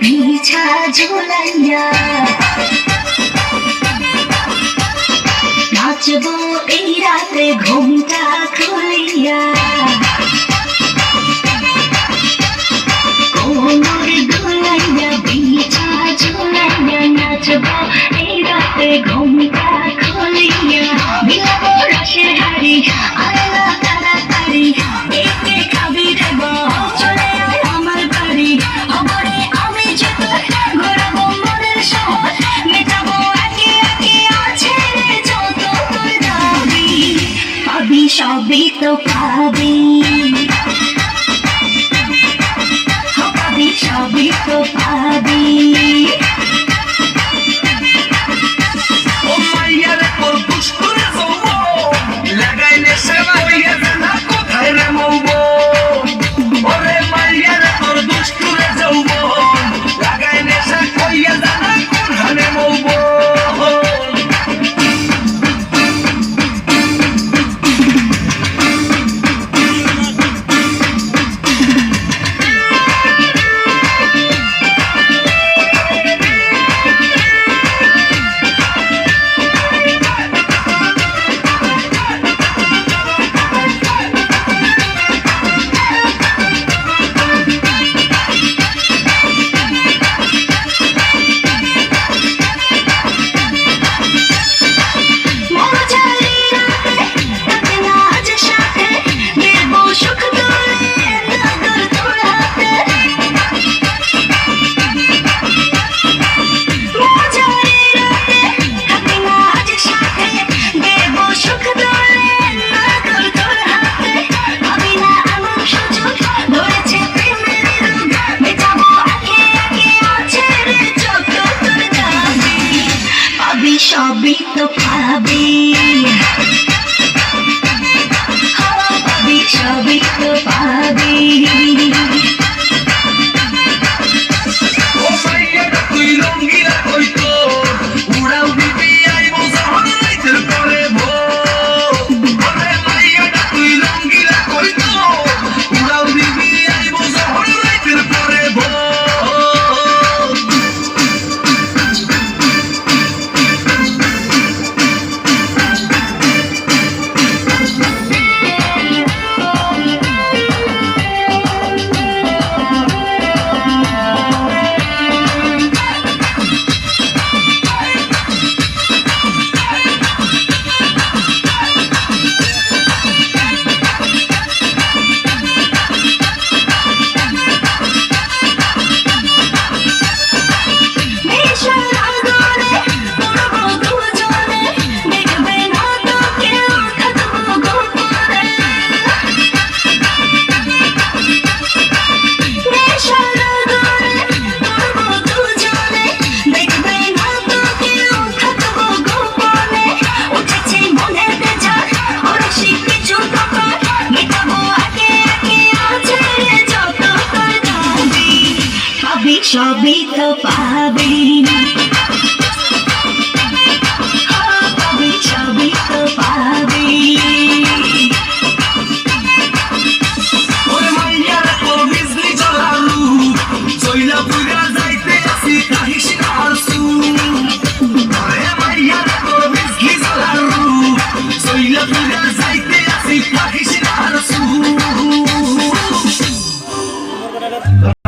বিছা ঝুলাইয়া নাচবো এই রাতে ঘুমটা খুলিয়া কোমর দুলাইয়া বিছা ঝুলাইয়া নাচবো এই রাতে ঘুমটা খুলিয়া বিলাবো রসের হাড়ি আয়না তাড়াতাড়ি একে খাবি দেব চলে আয় আমার বাড়ি খবরে আমি যেত ঘোরাবো মনের শহর মেটাবো একে একে আছে রে যত তোর দাবি পাবি সবই তো পাবি পাবি সবই তো পাবি সবই তো পাবি পাবি সবই তো পাবি সবই তো পাবি